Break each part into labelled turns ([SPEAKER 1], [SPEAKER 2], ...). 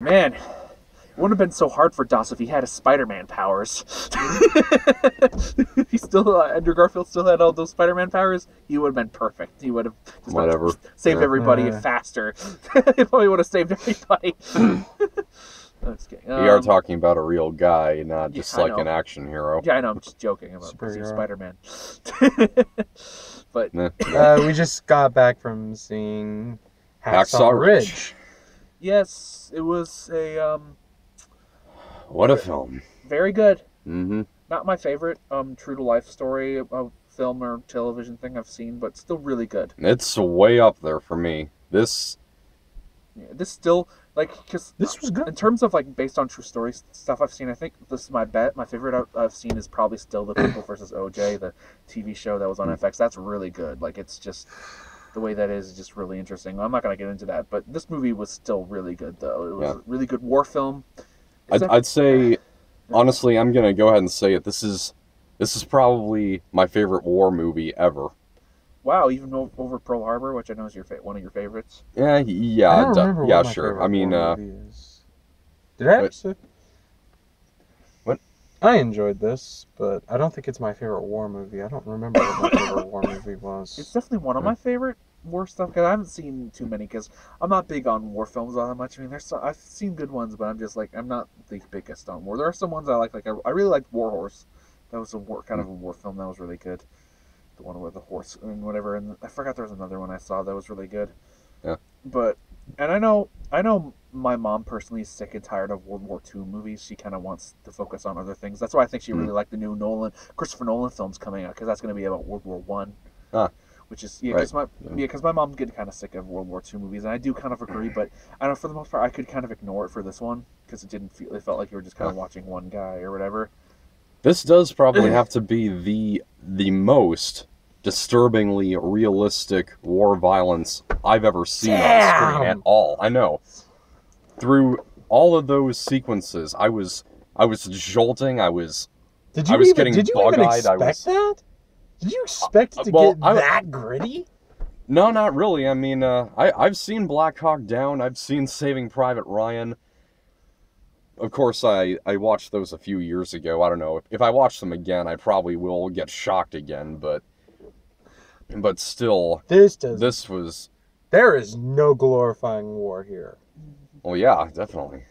[SPEAKER 1] Man, it wouldn't have been so hard for Doss if he had his Spider-Man powers. If he still, Andrew Garfield still had all those Spider-Man powers, he would have been perfect. He would have just
[SPEAKER 2] Whatever.
[SPEAKER 1] saved everybody faster. He probably would have saved everybody.
[SPEAKER 2] We are talking about a real guy, not just like an action hero.
[SPEAKER 1] Yeah, I know. I'm just joking about Spider-Man. But
[SPEAKER 3] we just got back from seeing Hacksaw Ridge.
[SPEAKER 1] Yes, it was a
[SPEAKER 2] what a film!
[SPEAKER 1] Very good.
[SPEAKER 2] Mm-hmm.
[SPEAKER 1] Not my favorite true to life story of film or television thing I've seen, but still really good.
[SPEAKER 2] It's way up there for me. This
[SPEAKER 1] still because
[SPEAKER 3] this was good
[SPEAKER 1] in terms of based on true story stuff I've seen. I think this is my bet. My favorite I've seen is probably still The People vs. OJ, the TV show that was on FX. That's really good. It's just. The way that is just really interesting. I'm not going to get into that, but this movie was still really good, though. It was a really good war film.
[SPEAKER 2] I'd say, honestly, I'm going to go ahead and say it. This is probably my favorite war movie ever.
[SPEAKER 1] Wow, even over Pearl Harbor, which I know is one of your favorites.
[SPEAKER 2] Yeah,
[SPEAKER 3] I don't remember what my
[SPEAKER 2] sure.
[SPEAKER 3] favorite
[SPEAKER 2] I mean,
[SPEAKER 3] war movie is. Did I actually?
[SPEAKER 2] What?
[SPEAKER 3] I enjoyed this, but I don't think it's my favorite war movie. I don't remember what my favorite war movie was.
[SPEAKER 1] It's definitely one of my favorite war stuff, because I haven't seen too many, because I'm not big on war films all that much. I mean, I've seen good ones, but I'm just I'm not the biggest on war. There are some ones I like I really liked War Horse. That was a kind of a war film that was really good. The one with the horse and whatever, and I forgot there was another one I saw that was really good.
[SPEAKER 2] Yeah.
[SPEAKER 1] And I know my mom personally is sick and tired of World War II movies. She kind of wants to focus on other things. That's why I think she really liked the new Christopher Nolan films coming out, because that's going to be about World War One. Which is because my mom's getting kind of sick of World War II movies, and I do kind of agree. But I don't know, for the most part, I could kind of ignore it for this one, because it felt like you were just kind of watching one guy or whatever.
[SPEAKER 2] This does probably have to be the most disturbingly realistic war violence I've ever seen on screen at all. I know. Through all of those sequences, I was jolting. I was getting bug-eyed.
[SPEAKER 3] Did you expect it to get that gritty?
[SPEAKER 2] No, not really. I mean, I've seen Black Hawk Down. I've seen Saving Private Ryan. Of course, I watched those a few years ago. I don't know. If I watch them again, I probably will get shocked again, but still, this was...
[SPEAKER 3] There is no glorifying war here.
[SPEAKER 2] Well, yeah, definitely.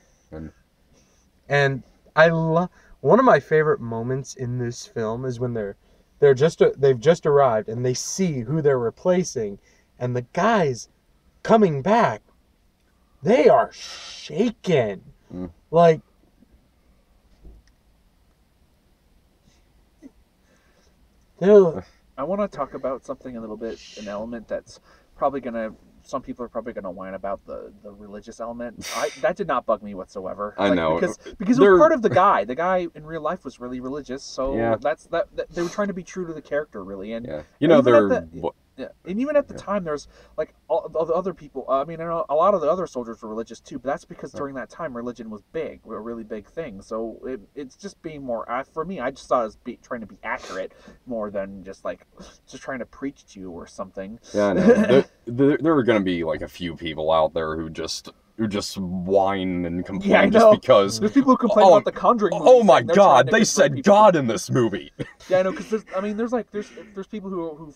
[SPEAKER 3] And I love... One of my favorite moments in this film is when they've just arrived and they see who they're replacing, and the guys coming back, they are shaken.
[SPEAKER 1] I want to talk about something a little bit, an element that's probably some people are probably gonna whine about the religious element. That did not bug me whatsoever.
[SPEAKER 2] I know,
[SPEAKER 1] because it was part of the guy. The guy in real life was really religious, so that's they were trying to be true to the character, really. And and even at the time, there's all the other people. I mean, I know a lot of the other soldiers were religious too, but that's because during that time, religion was a really big thing. So it's just being more. For me, I just thought it was trying to be accurate more than just trying to preach to you or something.
[SPEAKER 2] Yeah, I know. there are going to be a few people out there who just whine and complain just because.
[SPEAKER 1] There's people who complain about the Conjuring movies.
[SPEAKER 2] Oh my God! They said God in this movie.
[SPEAKER 1] Yeah, I know, because there's people who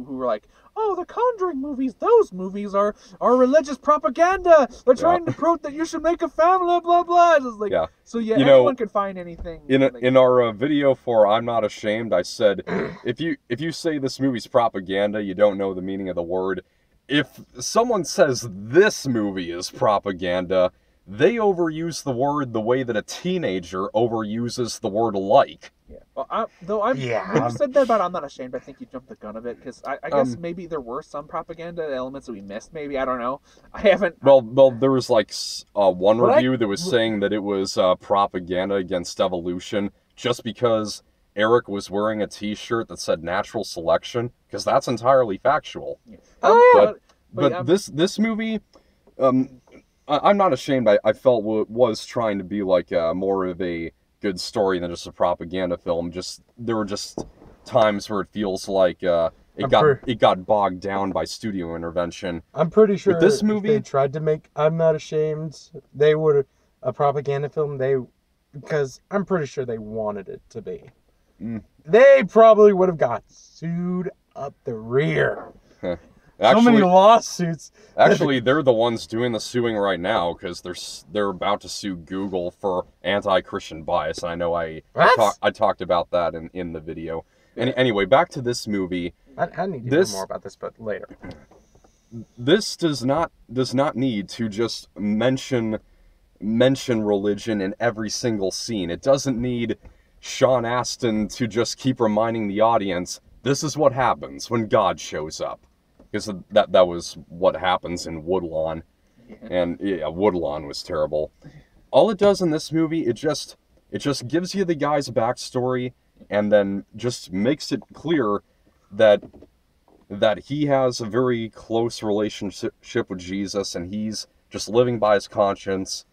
[SPEAKER 1] were like, oh, the Conjuring movies. Those movies are religious propaganda. They're trying to prove that you should make a family. Blah blah. It's So anyone can find anything.
[SPEAKER 2] In our video for I'm Not Ashamed, I said if you say this movie's propaganda, you don't know the meaning of the word. If someone says this movie is propaganda, they overuse the word the way that a teenager overuses the word like.
[SPEAKER 1] Yeah. Well, when you said that about I'm Not Ashamed, I think you jumped the gun a bit, because I guess maybe there were some propaganda elements that we missed. Maybe, I don't know. I haven't.
[SPEAKER 2] Well, there was one review that was saying that it was propaganda against evolution just because Eric was wearing a T-shirt that said "natural selection," because that's entirely factual.
[SPEAKER 1] Yeah.
[SPEAKER 2] But this movie, I'm Not Ashamed, I felt was trying to be more of a good story than just a propaganda film. There were just times where it feels like it got bogged down by studio intervention.
[SPEAKER 3] I'm pretty sure
[SPEAKER 2] with this movie,
[SPEAKER 3] if they tried to make I'm Not Ashamed, they would a propaganda film. Because I'm pretty sure they wanted it to be. They probably would have got sued up the rear. Actually, so many lawsuits.
[SPEAKER 2] Actually, they're the ones doing the suing right now because they're about to sue Google for anti-Christian bias. And I know I talked about that in the video. Anyway, back to this movie.
[SPEAKER 3] I need to know more about this, but later.
[SPEAKER 2] This does not need to just mention religion in every single scene. It doesn't need Sean Astin to just keep reminding the audience, this is what happens when God shows up. Because that was what happens in Woodlawn. And yeah, Woodlawn was terrible. All it does in this movie, it just gives you the guy's backstory and then just makes it clear that he has a very close relationship with Jesus and he's just living by his conscience.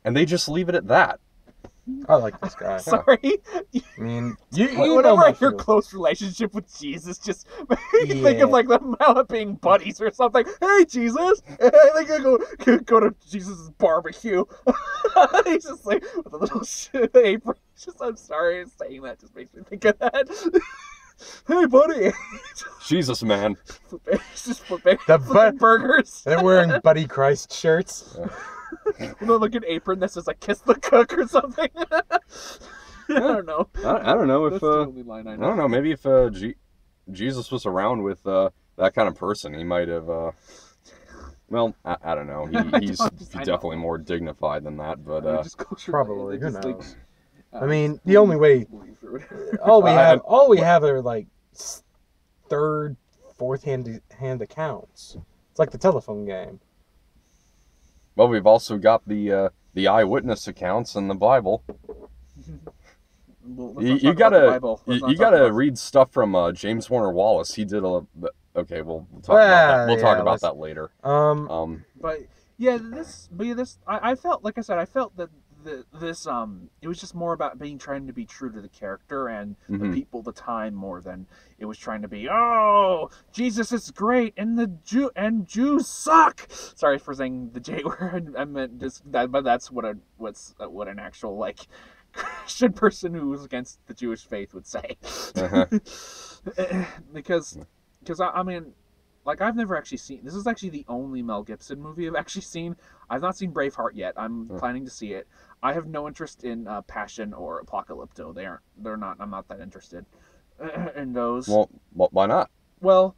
[SPEAKER 2] And they just leave it at that.
[SPEAKER 3] I like this guy.
[SPEAKER 1] Sorry.
[SPEAKER 3] I mean,
[SPEAKER 1] whenever I hear close relationship with Jesus, just think of like them being buddies or something. Hey, Jesus! They go to Jesus' barbecue. He's just like with a little apron. I'm sorry, saying that just makes me think of that. Hey, buddy!
[SPEAKER 2] Jesus, man.
[SPEAKER 1] Just flipping burgers.
[SPEAKER 3] They're wearing Buddy Christ shirts.
[SPEAKER 1] No, like an apron that says, like, kiss the cook or something. I don't know.
[SPEAKER 2] I don't know if,
[SPEAKER 1] that's the only line I know.
[SPEAKER 2] I don't know, maybe if Jesus was around with that kind of person, he might have, well, I don't know. He's definitely more dignified than that, but,
[SPEAKER 3] probably, who knows? I mean, the only way, all we have are, like, third, fourth-hand accounts. It's like the telephone game.
[SPEAKER 2] Well, we've also got the eyewitness accounts in the Bible. You gotta read stuff from James Warner Wallace. He did okay. We'll talk about that. We'll talk about that later.
[SPEAKER 1] I felt, like I said, I felt that this it was just more about trying to be true to the character and the people, the time, more than it was trying to be, oh, Jesus is great and Jews suck. Sorry for saying the J word. I meant just that, but that's what an actual, like, Christian person who was against the Jewish faith would say. Because I mean, like, I've never actually seen, this is actually the only Mel Gibson movie I've actually seen. I've not seen Braveheart yet. I'm planning to see it. I have no interest in Passion or Apocalypto. They're not, I'm not that interested in those.
[SPEAKER 2] Well, why not?
[SPEAKER 1] Well,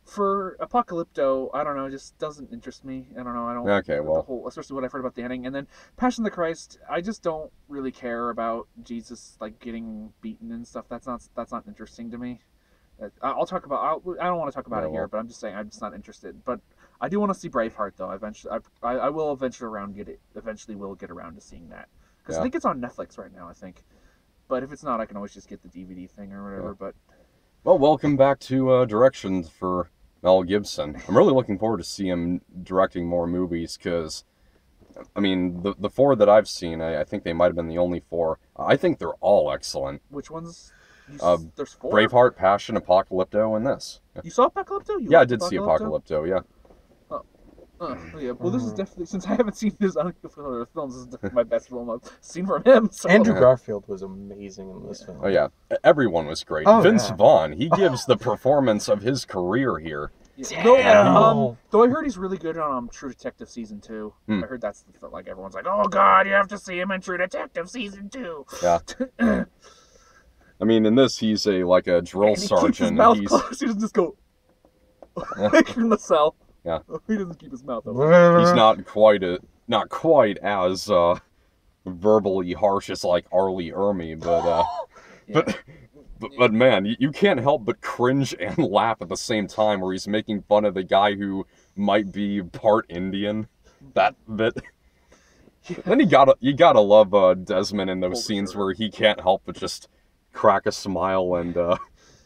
[SPEAKER 1] for Apocalypto, I don't know, it just doesn't interest me. I don't know, I don't,
[SPEAKER 2] okay, well,
[SPEAKER 1] the whole, especially what I've heard about the ending. And then Passion of the Christ, I just don't really care about Jesus, like, getting beaten and stuff. That's not interesting to me. I'll talk about. I don't want to talk about it here, but I'm just saying I'm just not interested. But I do want to see Braveheart, though. Eventually, I will eventually will get around to seeing that, because I think it's on Netflix right now. I think, but if it's not, I can always just get the DVD thing or whatever. But
[SPEAKER 2] well, welcome back to directions for Mel Gibson. I'm really looking forward to see him directing more movies, because I mean the 4 that I've seen, I think they might have been the only 4. I think they're all excellent.
[SPEAKER 1] Which ones? There's 4?
[SPEAKER 2] Braveheart, Passion, Apocalypto, and this.
[SPEAKER 1] Yeah. You saw Apocalypto?
[SPEAKER 2] Yeah, I did see Apocalypto, yeah.
[SPEAKER 1] Yeah. Well, this is definitely, since I haven't seen his other films, this is definitely my best film I've seen from him. So.
[SPEAKER 3] Andrew Garfield was amazing in this film.
[SPEAKER 2] Oh, yeah. Everyone was great. Vince Vaughn, he gives the performance of his career here.
[SPEAKER 1] Though I heard he's really good on True Detective Season 2. I heard that's, like, everyone's like, oh, God, you have to see him in True Detective Season 2.
[SPEAKER 2] Yeah. I mean, in this, he's a drill sergeant.
[SPEAKER 1] Keeps his mouth closed. He doesn't just go like from the cell.
[SPEAKER 2] Yeah.
[SPEAKER 1] He doesn't keep his mouth open.
[SPEAKER 2] He's not quite as verbally harsh as like Arlie Ermy, but man, you can't help but cringe and laugh at the same time, where he's making fun of the guy who might be part Indian. That bit. Then you gotta love Desmond in those scenes where he can't help but just crack a smile and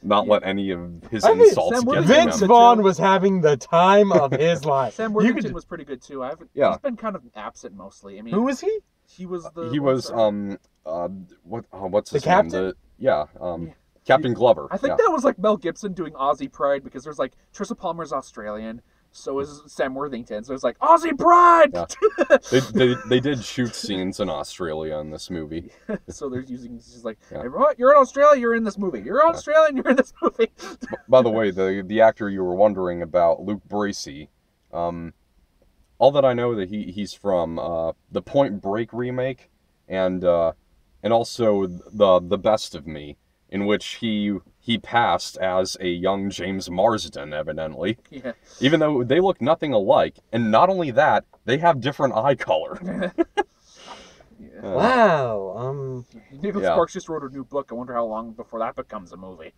[SPEAKER 2] not let any of his insults get to him.
[SPEAKER 3] Vince Vaughn was having the time of his life.
[SPEAKER 1] Sam Worthington was pretty good too. He's been kind of absent mostly. I mean,
[SPEAKER 3] who was he?
[SPEAKER 1] He was the.
[SPEAKER 2] He was what's his
[SPEAKER 3] captain?
[SPEAKER 2] name? Captain Glover.
[SPEAKER 1] I think that was like Mel Gibson doing Aussie Pride, because there's like Trissa Palmer's Australian, so is Sam Worthington. So it's like Aussie Pride.
[SPEAKER 2] Yeah. They did shoot scenes in Australia in this movie.
[SPEAKER 1] So they're using just like, you're in Australia, you're in this movie. You're Australian, you're in this movie.
[SPEAKER 2] By the way, the actor you were wondering about, Luke Bracey, all that I know that he's from the Point Break remake and also the Best of Me, in which he passed as a young James Marsden, evidently. Yeah. Even though they look nothing alike, and not only that, they have different eye color.
[SPEAKER 3] Wow.
[SPEAKER 1] Nicholas Sparks just wrote a new book. I wonder how long before that becomes a movie.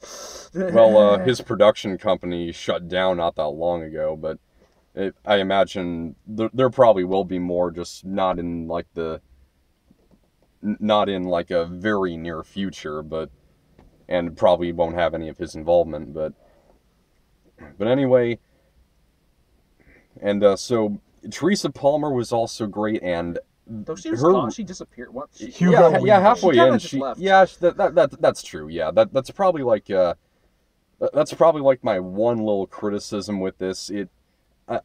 [SPEAKER 2] Well, his production company shut down not that long ago, but I imagine there probably will be more, just not in like a very near future, and probably won't have any of his involvement, but anyway, and so Trissa Palmer was also great, and
[SPEAKER 1] though she was gone, she disappeared. What?
[SPEAKER 2] Halfway in, that's true. Yeah, that's probably like my one little criticism with this.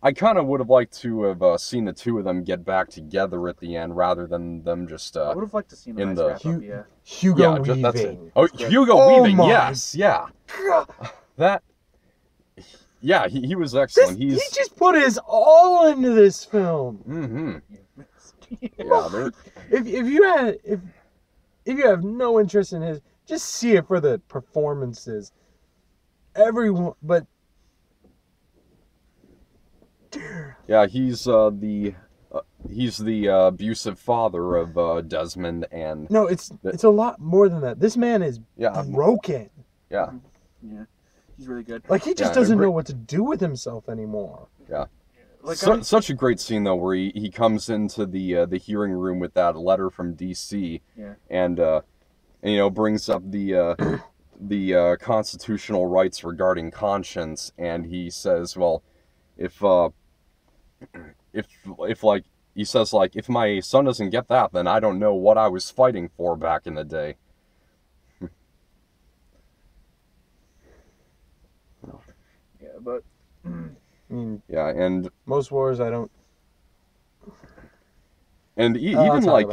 [SPEAKER 2] I kind of would have liked to have seen the two of them get back together at the end, rather than them just.
[SPEAKER 1] I would have liked to see them
[SPEAKER 3] Hugo Weaving.
[SPEAKER 2] Hugo Weaving, yes, yeah. That. Yeah, he was excellent.
[SPEAKER 3] He just put his all into this film.
[SPEAKER 2] Mm-hmm.
[SPEAKER 3] Yeah, if you have no interest in his, just see it for the performances. Everyone, but.
[SPEAKER 2] Yeah, he's the abusive father of Desmond, and
[SPEAKER 3] no, it's a lot more than that. This man is broken.
[SPEAKER 2] Yeah,
[SPEAKER 1] he's really good.
[SPEAKER 3] Like, he just doesn't know what to do with himself anymore.
[SPEAKER 2] Yeah, like, such a great scene though, where he comes into the hearing room with that letter from DC, and brings up the constitutional rights regarding conscience, and he says, well, if like he says, like, if my son doesn't get that, then I don't know what I was fighting for back in the day.
[SPEAKER 1] Yeah, but
[SPEAKER 2] and
[SPEAKER 3] most wars I don't.
[SPEAKER 2] And even like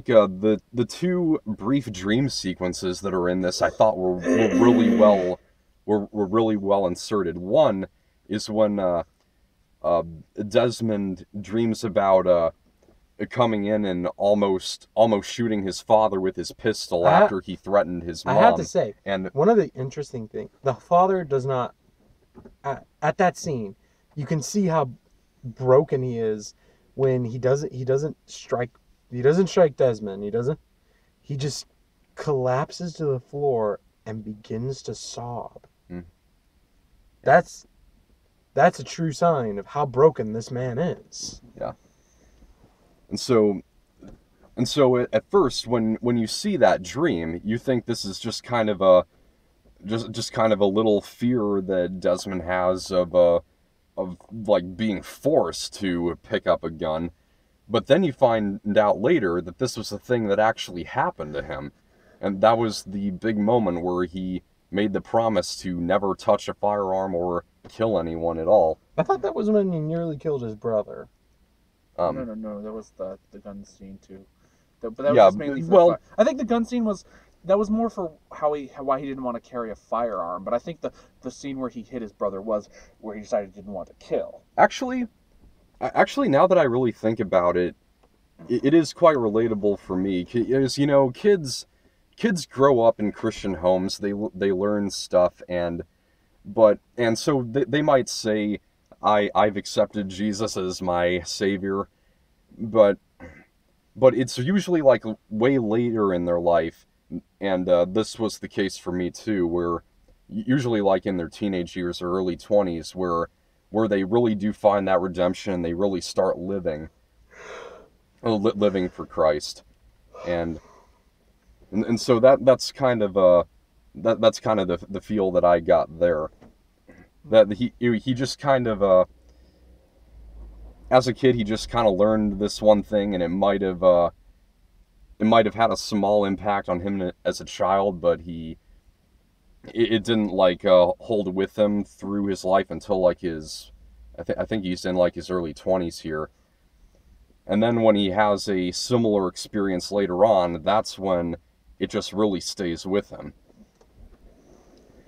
[SPEAKER 2] the two brief dream sequences that are in this, I thought were really well inserted. One is when Desmond dreams about coming in and almost shooting his father with his pistol after he threatened his mom.
[SPEAKER 3] I have to say, and one of the interesting things, the father does not, at that scene, you can see how broken he is when he doesn't strike Desmond. He just collapses to the floor and begins to sob. Mm. That's a true sign of how broken this man is.
[SPEAKER 2] Yeah. And so at first, when you see that dream, you think this is just kind of a little fear that Desmond has of like being forced to pick up a gun. But then you find out later that this was the thing that actually happened to him. And that was the big moment where he made the promise to never touch a firearm or kill anyone at all.
[SPEAKER 3] I thought that was when he nearly killed his brother.
[SPEAKER 1] No. That was the gun scene too. But that was just mainly for I think the gun scene was more for why he didn't want to carry a firearm. But I think the scene where he hit his brother was where he decided he didn't want to kill.
[SPEAKER 2] Actually, now that I really think about it, it is quite relatable for me. Because, kids grow up in Christian homes. They learn stuff, and so they might say, I've accepted Jesus as my savior, but it's usually like way later in their life, and this was the case for me too, where usually like in their teenage years or early 20s, where they really do find that redemption and they really start living for Christ, and so that's kind of the feel that I got there. That he just kind of as a kid, he just kind of learned this one thing, and it might have might have had a small impact on him as a child, but it didn't like hold with him through his life until like I think he's in like his early 20s here. And then when he has a similar experience later on, that's when it just really stays with him.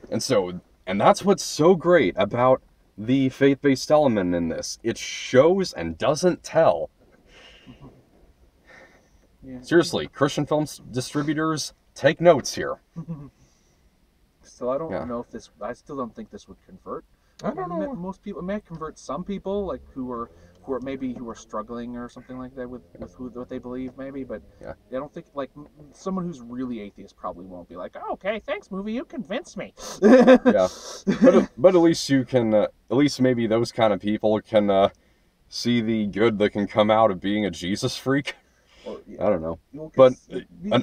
[SPEAKER 2] And that's what's so great about the faith-based element in this. It shows and doesn't tell.
[SPEAKER 1] Yeah.
[SPEAKER 2] Seriously, Christian film distributors, take notes here.
[SPEAKER 1] So I don't know if this. I still don't think this would convert.
[SPEAKER 3] I don't know.
[SPEAKER 1] Most people, it may convert some people, like who are struggling or something like that with what they believe, maybe. But I don't think like someone who's really atheist probably won't be like, oh, okay, thanks, movie, you convinced me.
[SPEAKER 2] Yeah, but at least you can, at least maybe those kind of people can see the good that can come out of being a Jesus freak. Or, I don't know, but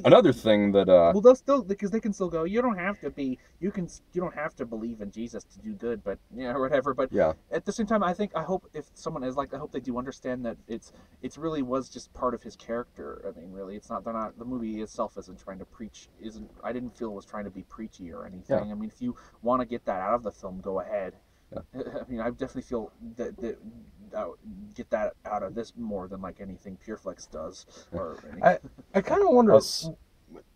[SPEAKER 2] another thing that
[SPEAKER 1] well, they'll still, because they can still go. You don't have to be. You don't have to believe in Jesus to do good, but or whatever. But at the same time, I hope if someone is like, I hope they do understand that it's really was just part of his character. I mean, really, it's not. They're not. The movie itself isn't trying to preach. I didn't feel it was trying to be preachy or anything. Yeah. I mean, if you want to get that out of the film, go ahead. Yeah. I mean, I definitely feel that get that out of this more than like anything Pureflex does. Or
[SPEAKER 3] I kind of wonder.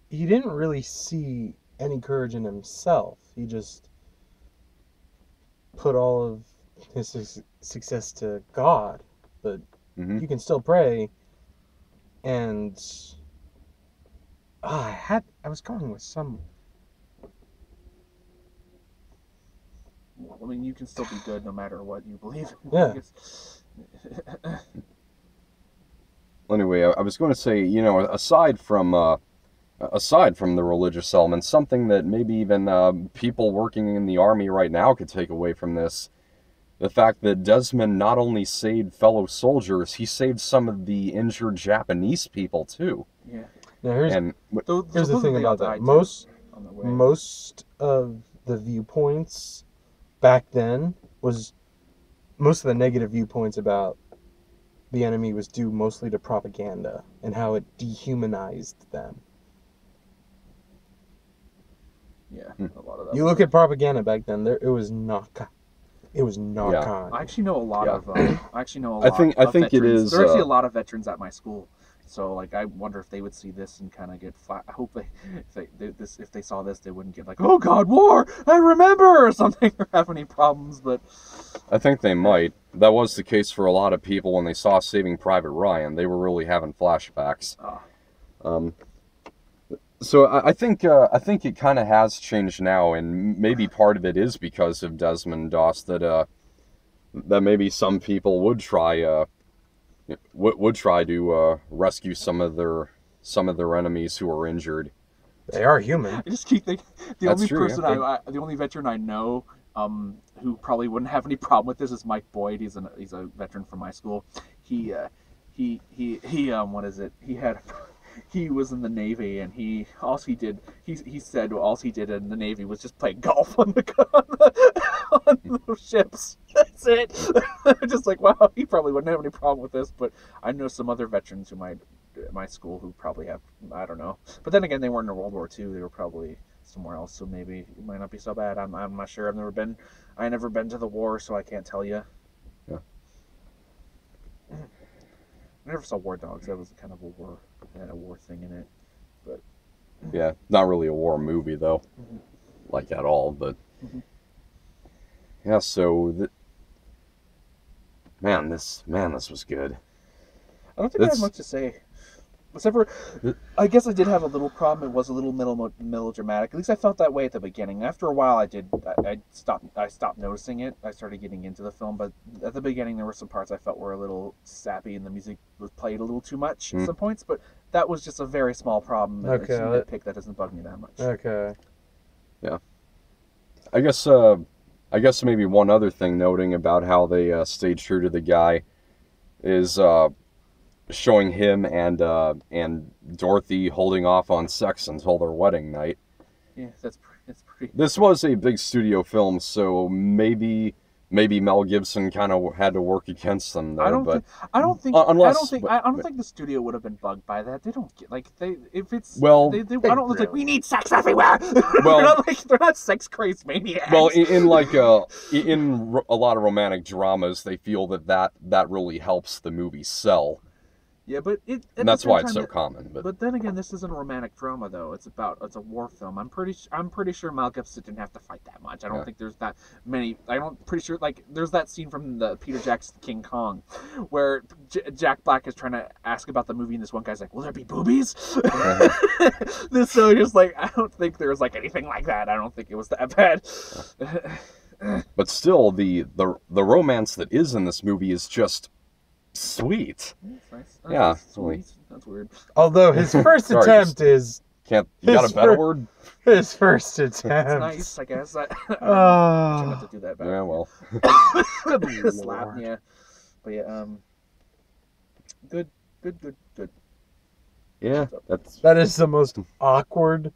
[SPEAKER 3] He didn't really see any courage in himself. He just put all of his success to God. But you can still pray. And I was going with some.
[SPEAKER 1] I mean, you can still be good no matter what you believe in.
[SPEAKER 3] Yeah.
[SPEAKER 2] Anyway, I was going to say, aside from the religious element, something that maybe even people working in the army right now could take away from this, the fact that Desmond not only saved fellow soldiers, he saved some of the injured Japanese people too.
[SPEAKER 1] Yeah.
[SPEAKER 3] Now here's the thing about that. Most of the viewpoints back then most of the negative viewpoints about the enemy was due mostly to propaganda and how it dehumanized them.
[SPEAKER 1] Yeah, a lot of that.
[SPEAKER 3] You look at propaganda back then, it was not kind.
[SPEAKER 1] I actually know a lot of. I
[SPEAKER 2] think
[SPEAKER 1] veterans.
[SPEAKER 2] it is.
[SPEAKER 1] There's actually a lot of veterans at my school. So, like, I wonder if they would see this and kind of get flat. I hope if they saw this, they wouldn't get like, oh God, war! I remember, or something, or have any problems. But
[SPEAKER 2] I think they might. That was the case for a lot of people when they saw Saving Private Ryan. They were really having flashbacks. So I think it kind of has changed now, and maybe part of it is because of Desmond Doss that maybe some people would try to rescue some of their enemies who are injured.
[SPEAKER 3] They are human.
[SPEAKER 1] I just keep thinking the only veteran I know who probably wouldn't have any problem with this is Mike Boyd. He's a veteran from my school. He was in the Navy, and he said all he did in the Navy was just play golf on the ships. That's it. Just like, wow, he probably wouldn't have any problem with this. But I know some other veterans at my school who probably have, I don't know. But then again, they weren't in World War II. They were probably somewhere else, so maybe it might not be so bad. I'm not sure. I've never been to the war, so I can't tell you.
[SPEAKER 2] Yeah.
[SPEAKER 1] I never saw War Dogs. That was kind of a war thing in it, but
[SPEAKER 2] yeah, not really a war movie though, like at all. But yeah, so this was good.
[SPEAKER 1] I don't think I have much to say, except for I guess I did have a little problem. It was a little melodramatic. At least I felt that way at the beginning. After a while, I stopped noticing it. I started getting into the film, but at the beginning there were some parts I felt were a little sappy, and the music was played a little too much at some points. But that was just a very small problem.
[SPEAKER 3] Okay,
[SPEAKER 1] it's a nitpick that doesn't bug me that much.
[SPEAKER 3] Okay.
[SPEAKER 2] Yeah. I guess maybe one other thing noting about how they stayed true to the guy is showing him and Dorothy holding off on sex until their wedding night.
[SPEAKER 1] Yeah, that's pretty.
[SPEAKER 2] This was a big studio film, so maybe maybe Mel Gibson kind of had to work against them there.
[SPEAKER 1] I don't think the studio would have been bugged by that. They don't get like if it's I don't look like we need sex everywhere. Well, they're not sex crazed maniacs.
[SPEAKER 2] Well, in a lot of romantic dramas, they feel that really helps the movie sell.
[SPEAKER 1] Yeah, but
[SPEAKER 2] and that's why it's so common.
[SPEAKER 1] But then again, this isn't a romantic drama though. It's a war film. I'm pretty sure Mel Gibson didn't have to fight that much. I don't think there's that many. Pretty sure like there's that scene from the Peter Jackson King Kong, where Jack Black is trying to ask about the movie, and this one guy's like, "Will there be boobies?" So just like I don't think there was like anything like that. I don't think it was that bad.
[SPEAKER 2] But still, the romance that is in this movie is just sweet.
[SPEAKER 1] That's nice.
[SPEAKER 2] Yeah,
[SPEAKER 1] sweet. That's weird.
[SPEAKER 3] Although his first attempt is
[SPEAKER 2] you got a better word?
[SPEAKER 3] His first attempt.
[SPEAKER 1] It's nice, I guess. I try not to do that.
[SPEAKER 2] Yeah, well.
[SPEAKER 1] Slap, yeah. But yeah, good.
[SPEAKER 2] Yeah,
[SPEAKER 3] that is the most awkward.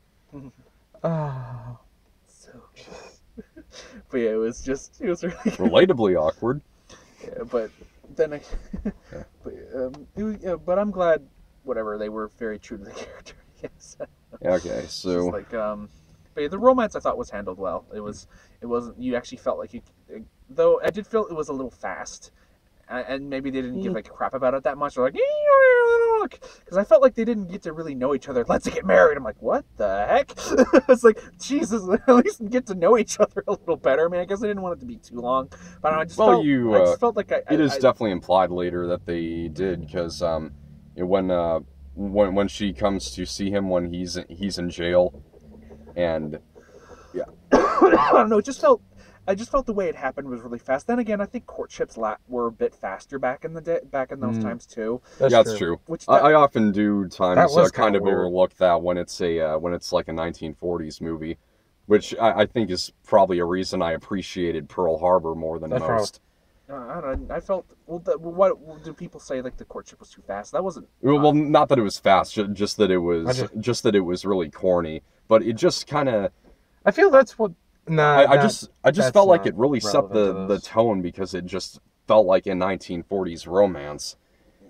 [SPEAKER 1] But yeah, it was really
[SPEAKER 2] relatably awkward.
[SPEAKER 1] Yeah, but then but I'm glad whatever they were very true to the character. Yes.
[SPEAKER 2] Okay, so
[SPEAKER 1] like but yeah, the romance I thought was handled well. It wasn't you actually felt like though I did feel it was a little fast. And maybe they didn't give like a crap about it that much. They're like, because I felt like they didn't get to really know each other. Let's get married. I'm like, what the heck? It's like, Jesus, at least get to know each other a little better. I mean, I guess I didn't want it to be too long. But I just felt like
[SPEAKER 2] it is definitely implied later that they did, because when she comes to see him when he's in jail, and yeah,
[SPEAKER 1] I don't know. I just felt the way it happened was really fast. Then again, I think courtships were a bit faster back in those times too.
[SPEAKER 2] That's true. I often do times kind of overlook that when it's like a 1940s movie, which I think is probably a reason I appreciated Pearl Harbor more than most.
[SPEAKER 1] I don't know. I felt what do people say like the courtship was too fast? That wasn't.
[SPEAKER 2] Well, not that it was fast, just that it was really corny. But it just kind of.
[SPEAKER 3] I feel that's what.
[SPEAKER 2] I just felt like it really set the tone, because it just felt like a 1940s romance.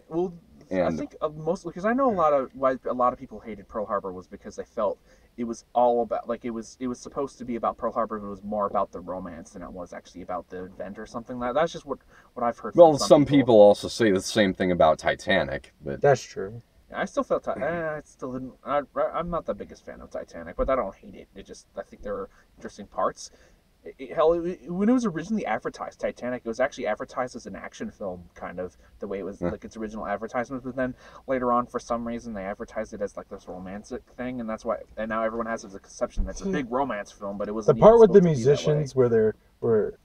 [SPEAKER 1] Well, I think mostly because I know why a lot of people hated Pearl Harbor was because they felt it was all about it was supposed to be about Pearl Harbor, but it was more about the romance than it was actually about the event or something like that. That's just what I've heard.
[SPEAKER 2] Well, some people also say the same thing about Titanic, but
[SPEAKER 3] that's true.
[SPEAKER 1] I still felt I still didn't. I'm not the biggest fan of Titanic, but I don't hate it. I think there are interesting parts. When it was originally advertised, Titanic, it was actually advertised as an action film, kind of the way it was like its original advertisement. But then later on, for some reason, they advertised it as like this romantic thing, and that's why. And now everyone has a conception that's a big romance film, but it wasn't.
[SPEAKER 3] The part with the musicians where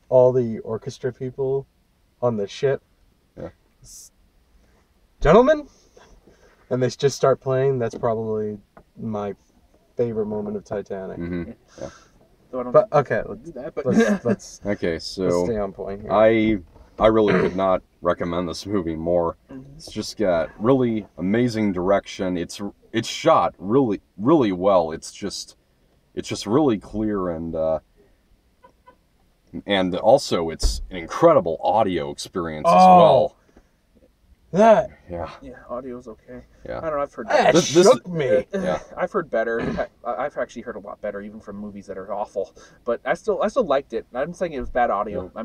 [SPEAKER 3] all the orchestra people on the ship, gentlemen. And they just start playing. That's probably my favorite moment of Titanic.
[SPEAKER 2] Mm-hmm. Yeah.
[SPEAKER 3] But okay, let's
[SPEAKER 2] okay. So
[SPEAKER 3] let's stay on point here.
[SPEAKER 2] I really could not recommend this movie more. It's just got really amazing direction. It's shot really really well. It's just really clear, and also it's an incredible audio experience as well.
[SPEAKER 1] Yeah, audio's okay.
[SPEAKER 2] Yeah.
[SPEAKER 1] I don't know. I've heard
[SPEAKER 3] that shook me.
[SPEAKER 2] Yeah,
[SPEAKER 1] I've heard better. I've actually heard a lot better, even from movies that are awful. But I still liked it. I'm saying it was bad audio. Yeah.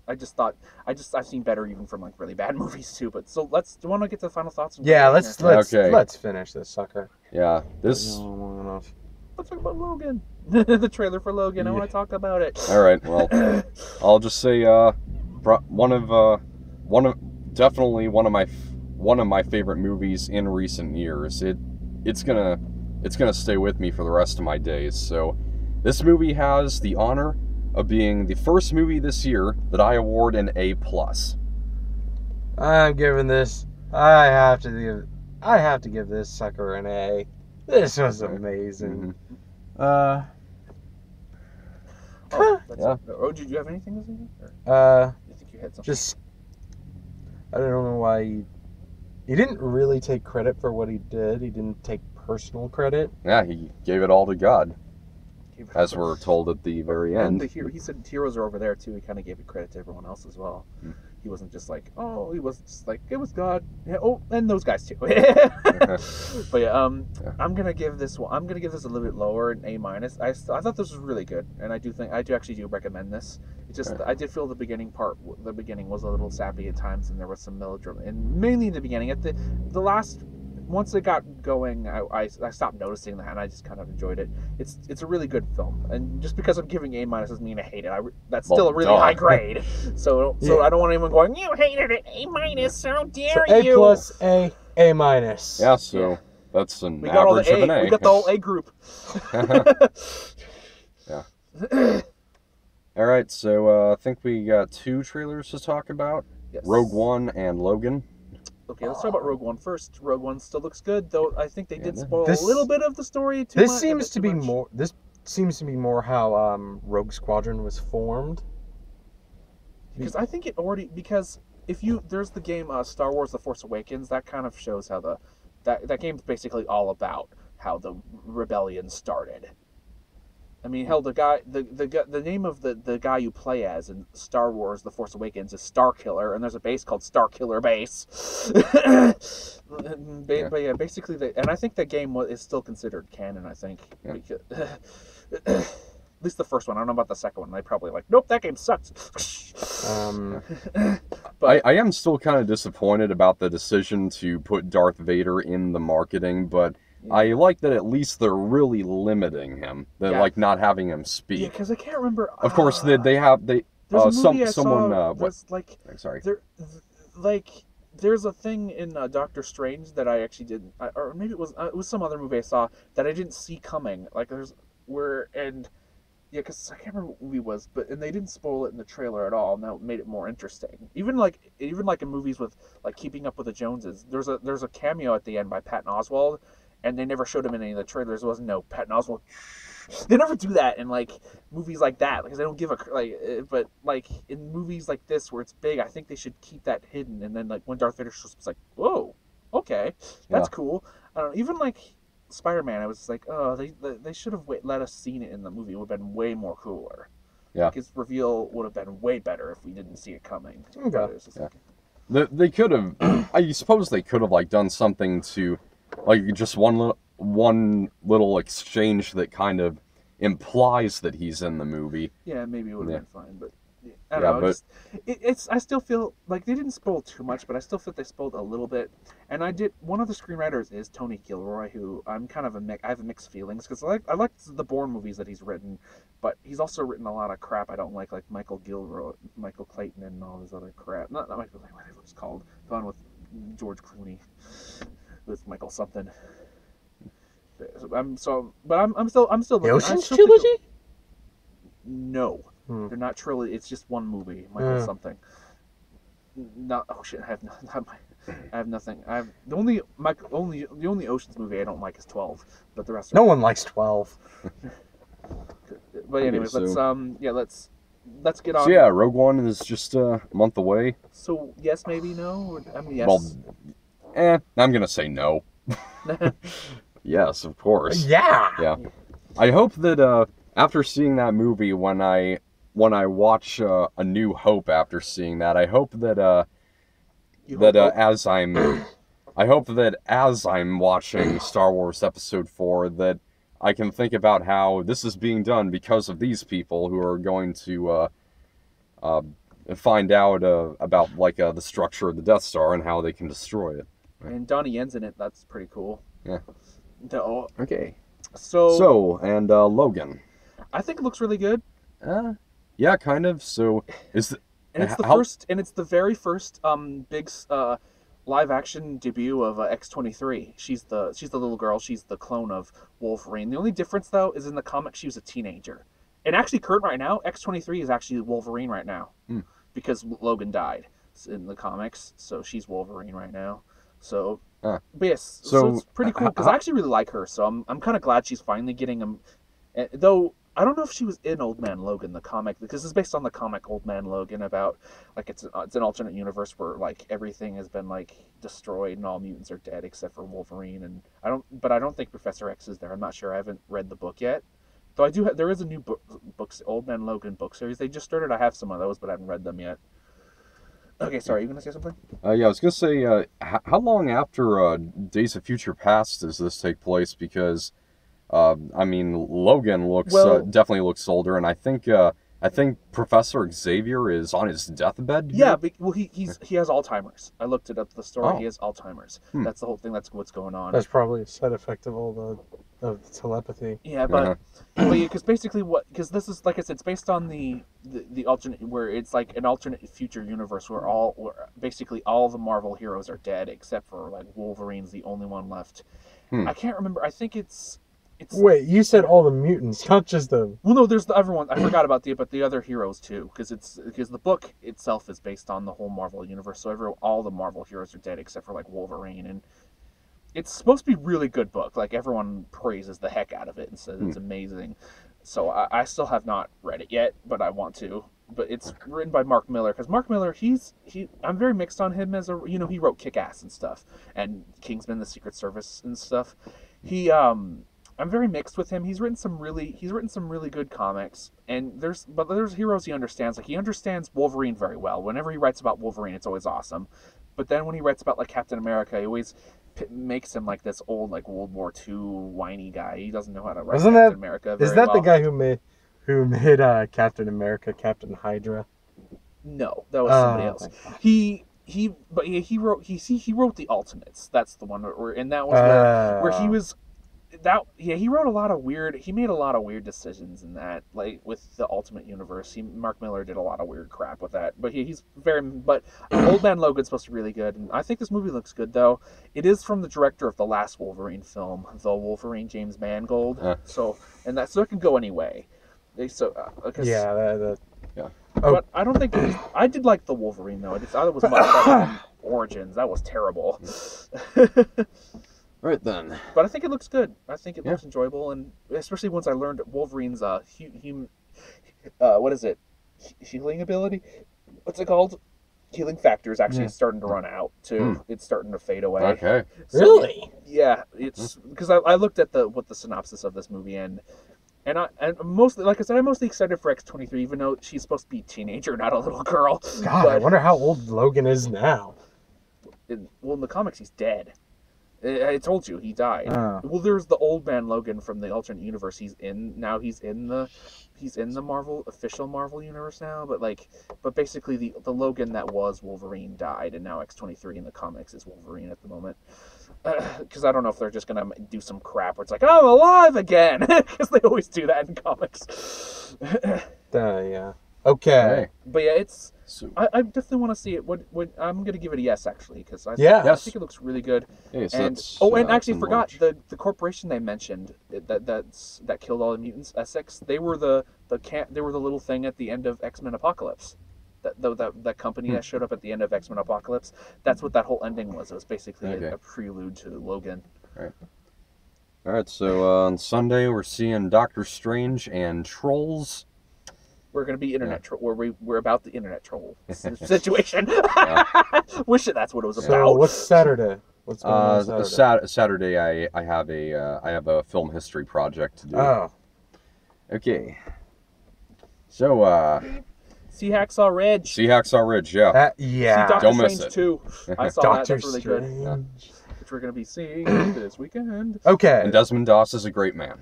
[SPEAKER 1] I've seen better even from like really bad movies too. But so do you want to get to the final thoughts?
[SPEAKER 3] Let's finish this sucker.
[SPEAKER 2] Yeah,
[SPEAKER 1] this. Let's talk about Logan. The trailer for Logan. I want to talk about it.
[SPEAKER 2] All right. Well, I'll just say definitely one of my favorite movies in recent years. It's gonna stay with me for the rest of my days. So this movie has the honor of being the first movie this year that I award an A+.
[SPEAKER 3] I'm giving this. I have to give this sucker an A. This was amazing.
[SPEAKER 2] Mm-hmm.
[SPEAKER 1] Did you have anything to say? You think you had something?
[SPEAKER 3] Just. I don't know why he didn't really take credit for what he did. He didn't take personal credit.
[SPEAKER 2] Yeah, he gave it all to God. as we're told at the very end.
[SPEAKER 1] He said heroes are over there too. He kind of gave it credit to everyone else as well. He wasn't just like, he wasn't just like, it was God. Yeah, and those guys too. But yeah, I'm gonna give this a little bit lower, an A-. I thought this was really good, and I do actually recommend this. It just I did feel the beginning was a little sappy at times, and there was some melodrama, and mainly in the beginning. At the last. Once it got going, I stopped noticing that, and I just kind of enjoyed it. It's a really good film, and just because I'm giving A- doesn't mean I hate it. That's still a really high grade. So I don't want anyone going, you hated it, A-, how dare you?
[SPEAKER 3] A plus, A-.
[SPEAKER 2] Yeah, so that's an average of an A.
[SPEAKER 1] We got the whole A group.
[SPEAKER 2] Yeah. All right, so I think we got 2 trailers to talk about.
[SPEAKER 1] Yes.
[SPEAKER 2] Rogue One and Logan.
[SPEAKER 1] Okay, let's talk about Rogue One first. Rogue One still looks good, though I think they did spoil a little bit of the story too much.
[SPEAKER 3] This seems to be more how Rogue Squadron was formed.
[SPEAKER 1] Because I think there's the game Star Wars: The Force Awakens, that kind of shows how that game's basically all about how the rebellion started. I mean, hell, the name of the guy you play as in Star Wars: The Force Awakens is Starkiller, and there's a base called Starkiller Base. But yeah, basically, and I think that game is still considered canon. I think, at least the first one. I don't know about the second one. They probably nope, that game sucks.
[SPEAKER 2] But I am still kind of disappointed about the decision to put Darth Vader in the marketing, but. Yeah. I like that at least they're really limiting him. They're not having him speak.
[SPEAKER 1] Yeah, because I can't remember.
[SPEAKER 2] Of course, they someone. Sorry.
[SPEAKER 1] There's a thing in Doctor Strange that I actually didn't, or maybe it was some other movie I saw that I didn't see coming. Because I can't remember what movie it was, and they didn't spoil it in the trailer at all, and that made it more interesting. Even in movies with Keeping Up with the Joneses, there's a cameo at the end by Patton Oswalt. And they never showed him in any of the trailers. There wasn't no Patton Oswalt. They never do that in movies like that because they don't give a But in movies like this where it's big, I think they should keep that hidden. And then when Darth Vader shows up, it's whoa, okay, that's cool. I don't know. Even Spider-Man, I was they should have let us seen it in the movie. It would have been way more cooler.
[SPEAKER 2] Yeah,
[SPEAKER 1] his reveal would have been way better if we didn't see it coming.
[SPEAKER 2] They could have. I suppose they could have done something to. Just one little exchange that kind of implies that he's in the movie.
[SPEAKER 1] Yeah, maybe it would have been fine, but I don't know. But I still feel like they didn't spoil too much, but I still feel they spoiled a little bit. And one of the screenwriters is Tony Gilroy, who I'm kind of I have mixed feelings because I like the Bourne movies that he's written, but he's also written a lot of crap I don't like Michael Gilroy, Michael Clayton, and all this other crap. Not Michael, whatever it's called. The one with George Clooney. With Michael something. I'm still
[SPEAKER 3] the Ocean's trilogy?
[SPEAKER 1] No. They're not trilogy. It's just one movie. Michael something. Not Ocean. I have nothing. The only Ocean's movie I don't like is 12, but the rest.
[SPEAKER 3] No one likes 12.
[SPEAKER 1] But anyways, let's get on.
[SPEAKER 2] So yeah, Rogue One is just a month away.
[SPEAKER 1] So yes, maybe no. Yes.
[SPEAKER 2] Well, I'm gonna say no. Yes, of course.
[SPEAKER 3] Yeah.
[SPEAKER 2] I hope that after seeing that movie, when I watch A New Hope after seeing that, I hope that as I'm watching Star Wars Episode 4, that I can think about how this is being done because of these people who are going to find out about the structure of the Death Star and how they can destroy it.
[SPEAKER 1] And Donnie Yen's in it. That's pretty cool.
[SPEAKER 2] Yeah.
[SPEAKER 1] No.
[SPEAKER 2] Okay.
[SPEAKER 1] So
[SPEAKER 2] and Logan.
[SPEAKER 1] I think it looks really good.
[SPEAKER 2] Yeah, kind of. So it's
[SPEAKER 1] the very first big live action debut of X-23. She's the little girl. She's the clone of Wolverine. The only difference though is in the comic she was a teenager. And actually, current right now, X-23 is actually Wolverine right now because Logan died in the comics. So she's Wolverine right now. So, but yes, so it's pretty cool because I actually really like her. So I'm kind of glad she's finally getting him. Though I don't know if she was in Old Man Logan, the comic, because it's based on the comic Old Man Logan about it's an alternate universe where everything has been destroyed and all mutants are dead except for Wolverine. And I don't think Professor X is there. I'm not sure. I haven't read the book yet, Though there is a new Old Man Logan book series. They just started. I have some of those, but I haven't read them yet. Okay, sorry, you gonna say something?
[SPEAKER 2] Yeah, I was gonna say, how long after Days of Future Past does this take place? Because, I mean, Logan definitely looks older, and I think Professor Xavier is on his deathbed.
[SPEAKER 1] Yeah, he has Alzheimer's. I looked it up. The story. He has Alzheimer's. That's the whole thing. That's what's going on.
[SPEAKER 3] That's probably a side effect of all the telepathy.
[SPEAKER 1] Yeah, but because basically because this is, like I said, it's based on the alternate, where it's like an alternate future universe where basically all the Marvel heroes are dead except for like Wolverine's the only one left. I can't remember. I think it's.
[SPEAKER 3] Wait, you said all the mutants, not just the.
[SPEAKER 1] Well, no, there's everyone. I forgot about the other heroes too, because the book itself is based on the whole Marvel universe. So all the Marvel heroes are dead except for like Wolverine, and it's supposed to be a really good book. Like everyone praises the heck out of it and says it's amazing. So I still have not read it yet, but I want to. But it's written by Mark Miller, because Mark Miller, I'm very mixed on him as he wrote Kick-Ass and stuff, and Kingsman: The Secret Service and stuff. I'm very mixed with him. He's written some really good comics, and there's heroes he understands. Like he understands Wolverine very well. Whenever he writes about Wolverine, it's always awesome. But then when he writes about like Captain America, he always makes him like this old like World War II whiny guy. He doesn't know how to write Captain America very well.
[SPEAKER 3] The guy who made Captain America Captain Hydra?
[SPEAKER 1] No, that was somebody else. He wrote the Ultimates. That's the one that was where he was. He wrote a lot of weird. He made a lot of weird decisions in that, like with the Ultimate Universe. Mark Miller did a lot of weird crap with that. But But Old Man Logan's supposed to be really good, and I think this movie looks good. Though it is from the director of the last Wolverine film, the Wolverine, James Mangold. So it can go any way.
[SPEAKER 3] Yeah.
[SPEAKER 1] But I don't think I did like the Wolverine though. I thought it was much better than Origins. That was terrible.
[SPEAKER 2] Right then.
[SPEAKER 1] But I think it looks good. I think it looks enjoyable, and especially once I learned Wolverine's what is it? Healing ability? What's it called? Healing factor is actually starting to run out too. It's starting to fade away.
[SPEAKER 2] Okay.
[SPEAKER 1] So,
[SPEAKER 3] really?
[SPEAKER 1] Yeah, it's because I looked at the synopsis of this movie, and I'm mostly, like I said, I'm mostly excited for X-23, even though she's supposed to be a teenager, not a little girl.
[SPEAKER 3] God, I wonder how old Logan is now.
[SPEAKER 1] In the comics, he's dead. I told you, he died. Well, there's the Old Man Logan from the alternate universe. He's in the official Marvel universe now. But basically the Logan that was Wolverine died, and now X-23 in the comics is Wolverine at the moment. Because I don't know if they're just gonna do some crap where it's like, I'm alive again, because they always do that in comics.
[SPEAKER 3] Yeah. Okay.
[SPEAKER 1] But yeah, it's. I definitely want to see it. What I'm gonna give it a yes, actually, because I think it looks really good.
[SPEAKER 2] Yes,
[SPEAKER 1] and actually forgot the corporation they mentioned that killed all the mutants, Essex. They were the little thing at the end of X-Men Apocalypse. That company that showed up at the end of X-Men Apocalypse. That's what that whole ending was. It was basically a prelude to Logan.
[SPEAKER 2] All right. So on Sunday we're seeing Doctor Strange and Trolls.
[SPEAKER 1] We're going to be internet troll. We're about the internet troll situation. Wish that's what it was about.
[SPEAKER 3] So what's Saturday? What's going on Saturday?
[SPEAKER 2] Saturday, I have a film history project to do.
[SPEAKER 3] Oh.
[SPEAKER 2] Okay. So
[SPEAKER 1] see Hacksaw Ridge.
[SPEAKER 2] Yeah.
[SPEAKER 3] Yeah.
[SPEAKER 1] See Doctor
[SPEAKER 2] Don't
[SPEAKER 1] Strange
[SPEAKER 2] miss it.
[SPEAKER 1] too. I saw
[SPEAKER 3] Doctor
[SPEAKER 1] that. That's really
[SPEAKER 3] Strange.
[SPEAKER 1] good. Which we're going to be seeing this weekend.
[SPEAKER 3] Okay.
[SPEAKER 2] And Desmond Doss is a great man.